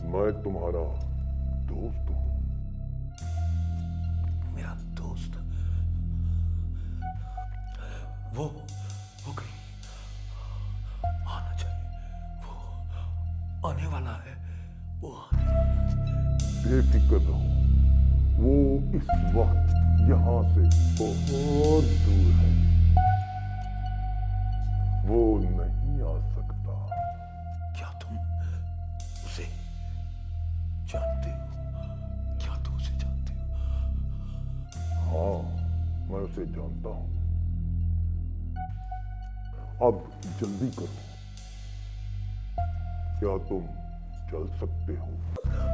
मैं तुम्हारा दोस्त हूं। मेरा दोस्त? वो कहीं आना चाहिए। वो आने वाला है। बेफिक्र रहो, वो इस वक्त यहां से बहुत दूर है। वो नहीं आ सकता। क्या तुम उसे जानते हो? क्या तुम उसे जानते हो? हाँ, मैं उसे जानता हूं। अब जल्दी करो। क्या तुम चल सकते हो?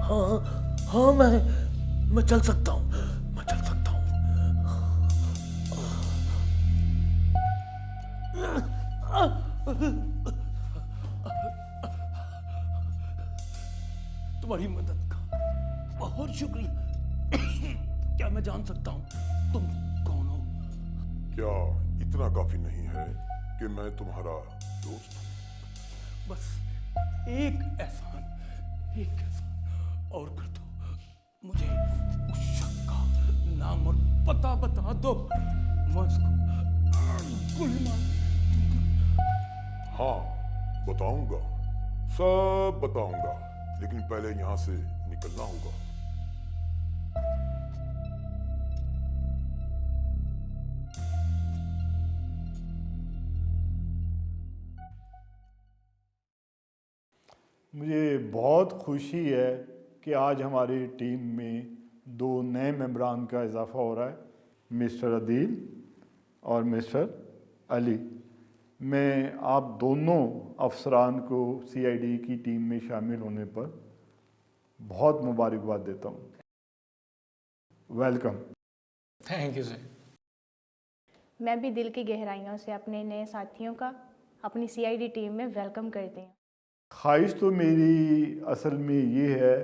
हाँ, मैं चल सकता हूँ। मैं चल सकता हूँ। तुम्हारी मदद का बहुत शुक्रिया। क्या मैं जान सकता हूँ तुम कौन हो? क्या इतना काफी नहीं है कि मैं तुम्हारा दोस्त हूं? बस एक एहसान और कर दो। मुझे उस शख्स का नाम और पता बता दो। मैं उसको गोली मार दूंगा। हाँ, बताऊंगा, सब बताऊंगा, लेकिन पहले यहां से निकलना होगा। मुझे बहुत खुशी है कि आज हमारी टीम में 2 नए मेंबरान का इजाफा हो रहा है, मिस्टर अदील और मिस्टर अली। मैं आप दोनों अफसरान को सीआईडी की टीम में शामिल होने पर बहुत मुबारकबाद देता हूँ। वेलकम। Thank you sir. मैं भी दिल की गहराइयों से अपने नए साथियों का अपनी सीआईडी टीम में वेलकम करती हूँ। ख्वाहिश तो मेरी असल में ये है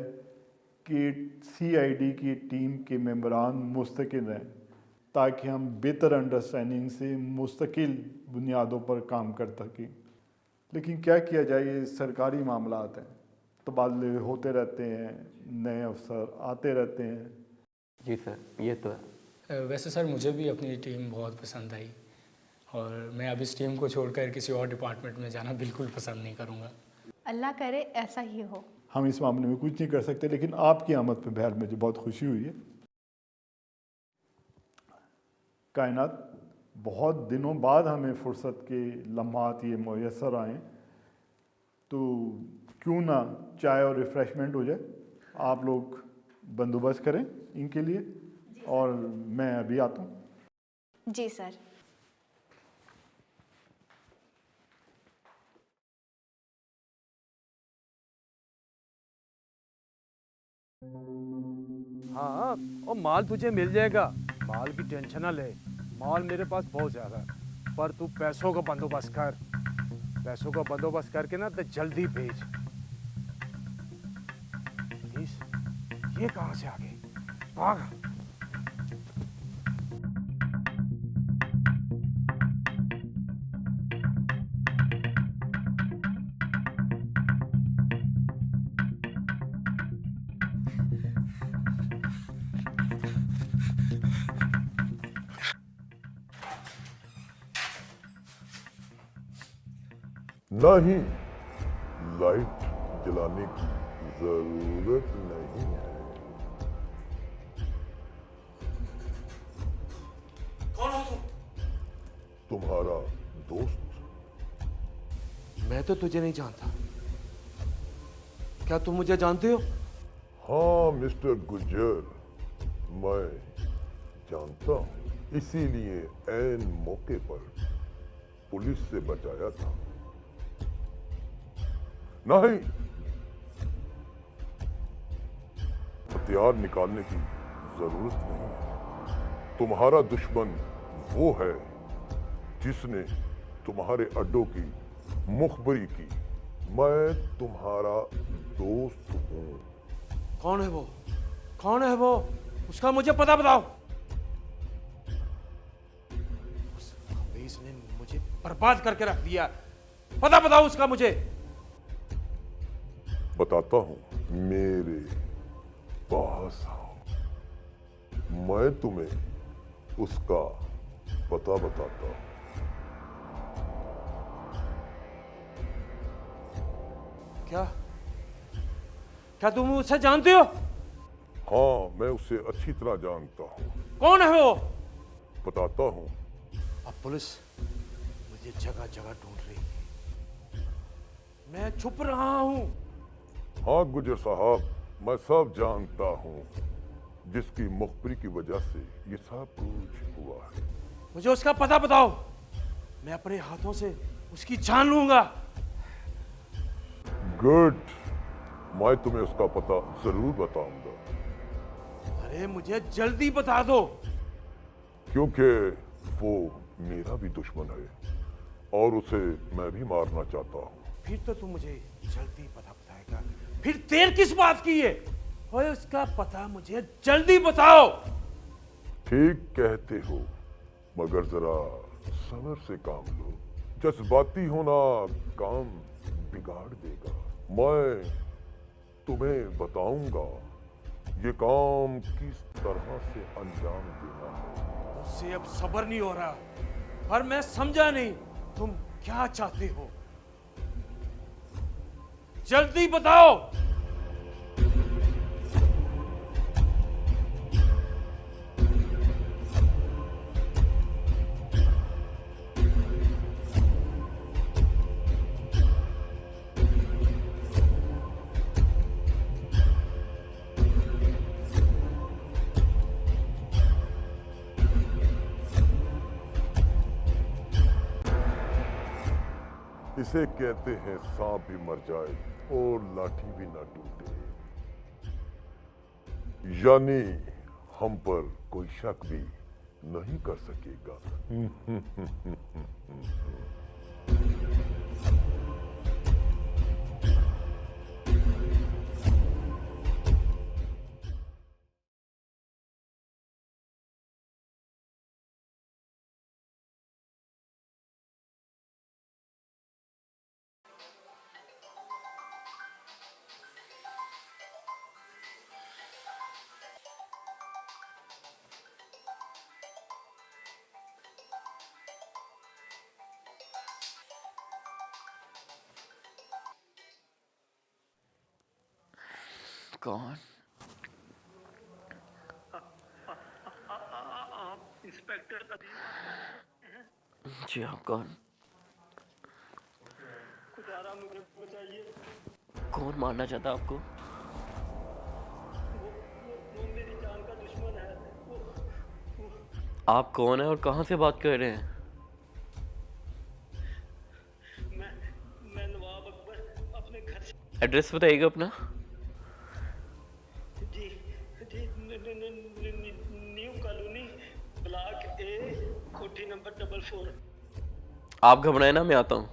कि सीआईडी की टीम के मेंबरान मुस्तकिल रहें, ताकि हम बेहतर अंडरस्टैंडिंग से मुस्तकिल बुनियादों पर काम कर सकें। लेकिन क्या किया जाए, ये सरकारी मामलात हैं, तबादले होते रहते हैं, नए अफसर आते रहते हैं। जी सर, ये तो है। वैसे सर मुझे भी अपनी टीम बहुत पसंद आई और मैं अब इस टीम को छोड़कर किसी और डिपार्टमेंट में जाना बिल्कुल पसंद नहीं करूँगा। अल्लाह करे ऐसा ही हो। हम इस मामले में कुछ नहीं कर सकते, लेकिन आपकी आमद पर बहर मुझे बहुत खुशी हुई है। कायनात, बहुत दिनों बाद हमें फुर्सत के लम्हात ये मुयस्सर आए, तो क्यों ना चाय और रिफ़्रेशमेंट हो जाए। आप लोग बंदोबस्त करें इनके लिए, और मैं अभी आता हूँ। जी सर। हाँ, और माल तुझे मिल जाएगा। माल की टेंशन ना ले, माल मेरे पास बहुत ज़्यादा है। पर तू पैसों का बंदोबस्त कर। पैसों का बंदोबस्त करके ना तो जल्दी भेज। ये कहाँ से आ गए? भाग। ना ही लाइट जलाने की जरूरत नहीं है। कौन हो तुम? तुम्हारा दोस्त। मैं तो तुझे नहीं जानता। क्या तुम मुझे जानते हो? हाँ मिस्टर गुज्जर, मैं जानता हूं, इसीलिए ऐन मौके पर पुलिस से बचाया था। नहीं, हथियार निकालने की जरूरत नहीं है। तुम्हारा दुश्मन वो है जिसने तुम्हारे अड्डों की मुखबरी की। मैं तुम्हारा दोस्त हूं। कौन है वो? कौन है वो? उसका मुझे पता बताओ। उस हफीज ने मुझे बर्बाद करके रख दिया। पता बताओ उसका मुझे। बताता हूं, मेरे पास आओ, मैं तुम्हें उसका पता बताता हूं। क्या? क्या तुम उसे जानते हो? हाँ, मैं उसे अच्छी तरह जानता हूं। कौन है वो? बताता हूं। अब पुलिस मुझे जगह जगह ढूंढ रही है। मैं छुप रहा हूं। हाँ गुजर साहब, मैं सब जानता हूं, जिसकी मुखबरी की वजह से ये सब कुछ हुआ है। मुझे उसका पता बताओ। मैं अपने हाथों से उसकी जान लूंगा। गुड, मैं तुम्हें उसका पता जरूर बताऊंगा, अरे मुझे जल्दी बता दो। क्योंकि वो मेरा भी दुश्मन है और उसे मैं भी मारना चाहता हूं। फिर तो तुम मुझे जल्दी पता बताएगा। फिर देर किस बात की है? ओए उसका पता मुझे जल्दी बताओ। ठीक कहते हो, मगर जरा सब्र से काम लो। जज्बाती होना काम बिगाड़ देगा। मैं तुम्हें बताऊंगा ये काम किस तरह से अंजाम देना है। मुझसे अब सब्र नहीं हो रहा, पर मैं समझा नहीं तुम क्या चाहते हो। जल्दी बताओ। इसे कहते हैं सांप भी मर जाए और लाठी भी ना टूटे, यानी हम पर कोई शक भी नहीं कर सकेगा। कौन? इंस्पेक्टर जी आप कौन? खुदारा मुझे बचाइए। कौन मारना चाहता आपको? वो मेरी जान का दुश्मन है। आप कौन है और कहाँ से बात कर रहे हैं? मैं नवाब अकबर अपने घर से। एड्रेस बताइएगा अपना। जी जी न्यू कॉलोनी ब्लॉक ए कोठी नंबर 44। आप घबराए ना, मैं आता हूँ।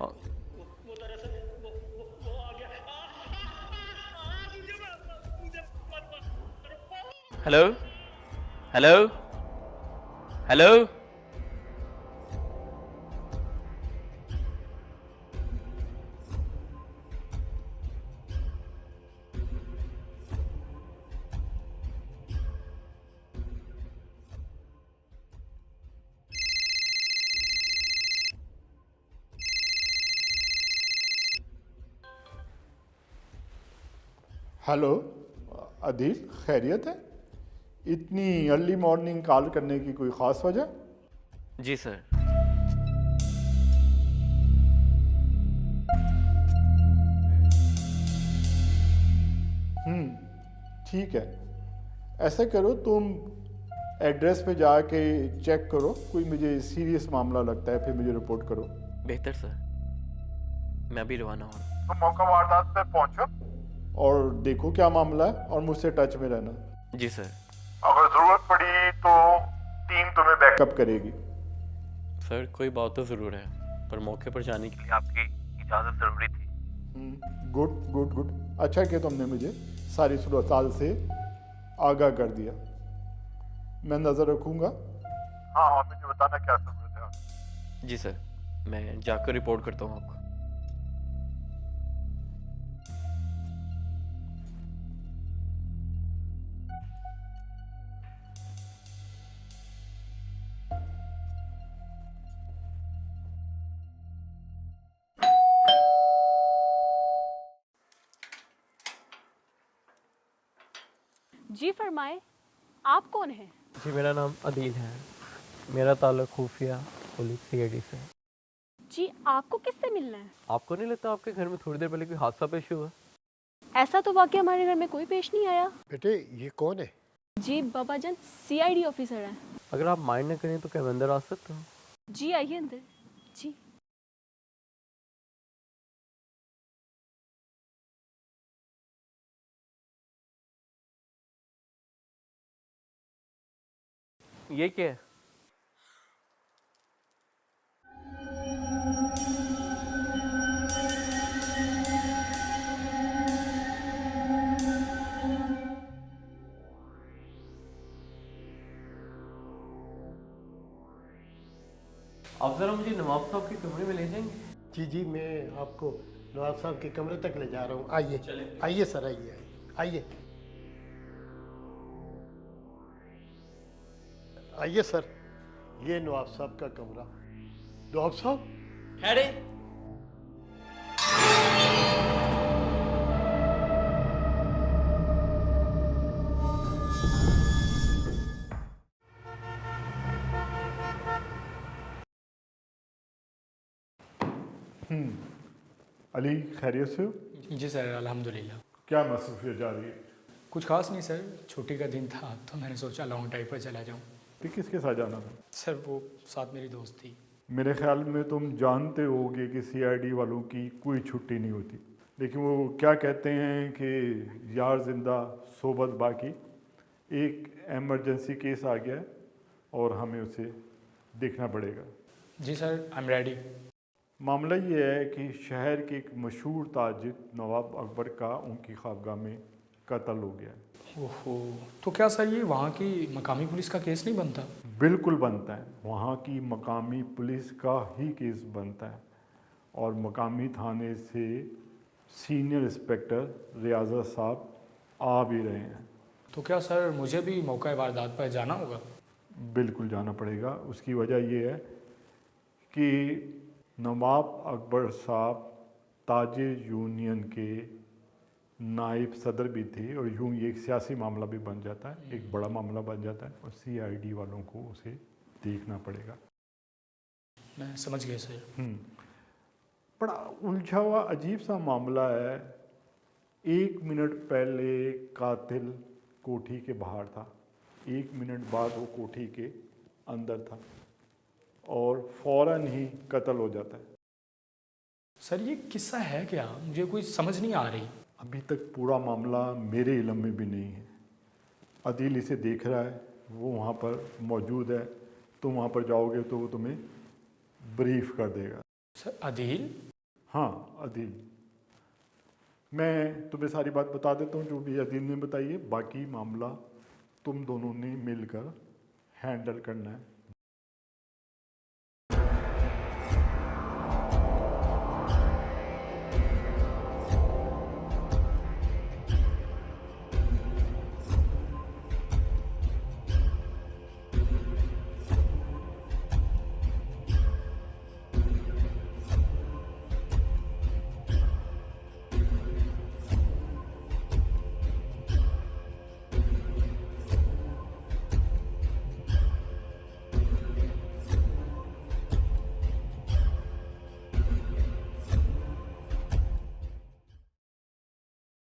वो दरअसल वो आ गया। मुझे मत। Hello hello hello. Hello Adeel, खैरियत है? इतनी अर्ली मॉर्निंग कॉल करने की कोई ख़ास वजह? जी सर। ठीक है, ऐसा करो तुम एड्रेस पे जाके चेक करो, कोई मुझे सीरियस मामला लगता है फिर मुझे रिपोर्ट करो। बेहतर सर, मैं अभी रवाना हूँ। तो मौका वारदात पे पहुंचो और देखो क्या मामला है और मुझसे टच में रहना। जी सर। अगर जरूरत पड़ी तो टीम तुम्हें बैकअप करेगी। सर कोई बात तो ज़रूर है, पर मौके पर जाने के लिए आपकी इजाज़त ज़रूरी थी। गुड गुड गुड, अच्छा कि तुमने मुझे सारी सूरत से आगाह कर दिया। मैं नज़र रखूंगा। हाँ हाँ, मुझे बताना क्या ज़रूरत है। जी सर, मैं जाकर रिपोर्ट करता हूँ आपको। जी फरमाए, आप कौन हैं? जी मेरा नाम अदील है, मेरा ताल्लुक खुफिया पुलिस सीआईडी से। जी आपको किससे मिलना है? आपको नहीं लगता आपके घर में थोड़ी देर पहले कोई हादसा पेश हुआ? ऐसा तो वाकई हमारे घर में कोई पेश नहीं आया। बेटे ये कौन है? जी बाबा जान सीआईडी ऑफिसर हैं। अगर आप माइंड न करें तो क्या मैं अंदर आ सकता हूँ? जी आइए अंदर। जी ये क्या है? आप जरा मुझे नवाब साहब के कमरे में ले जाएंगे? जी जी, मैं आपको नवाब साहब के कमरे तक ले जा रहा हूँ। आइए आइए सर, आइए आइए आइए सर, ये नवाब साहब का कमरा। नवाब साहब अरे अली, खैरियत से हो? जी सर, अल्हम्दुलिल्लाह। क्या मसरूफियत जा रही है? कुछ खास नहीं सर, छुट्टी का दिन था तो मैंने सोचा लॉन्ग ड्राइव पर चला जाऊँ। फिर किसके साथ जाना था? सर वो साथ मेरी दोस्त थी। मेरे ख्याल में तुम जानते होगे कि सीआईडी वालों की कोई छुट्टी नहीं होती, लेकिन वो क्या कहते हैं कि यार जिंदा सोबत बाकी। एक इमरजेंसी केस आ गया है और हमें उसे देखना पड़ेगा। जी सर, आई एम रेडी। मामला ये है कि शहर के एक मशहूर ताजिर नवाब अकबर का उनकी ख्वाबगाह में कत्ल हो गया है। ओहो, तो क्या सर ये वहाँ की मकामी पुलिस का केस नहीं बनता? बिल्कुल बनता है, वहाँ की मकामी पुलिस का ही केस बनता है और मकामी थाने से सीनियर इंस्पेक्टर रियाजा साहब आ भी रहे हैं। तो क्या सर मुझे भी मौका वारदात पर जाना होगा? बिल्कुल जाना पड़ेगा। उसकी वजह ये है कि नवाब अकबर साहब ताजिर यूनियन के नायब सदर भी थे और यूँ ये एक सियासी मामला भी बन जाता है, एक बड़ा मामला बन जाता है और सीआईडी वालों को उसे देखना पड़ेगा। मैं समझ गया सर। बड़ा उलझा हुआ अजीब सा मामला है। 1 मिनट पहले कातिल कोठी के बाहर था, 1 मिनट बाद वो कोठी के अंदर था और फौरन ही कत्ल हो जाता है। सर ये किस्सा है क्या? मुझे कोई समझ नहीं आ रही। अभी तक पूरा मामला मेरे इल्म में भी नहीं है। अदील इसे देख रहा है, वो वहाँ पर मौजूद है। तुम वहाँ पर जाओगे तो वो तुम्हें ब्रीफ कर देगा। सर अदील? हाँ अदील, मैं तुम्हें सारी बात बता देता हूँ जो भी अदील ने बताई है। बाकी मामला तुम दोनों ने मिलकर हैंडल करना है।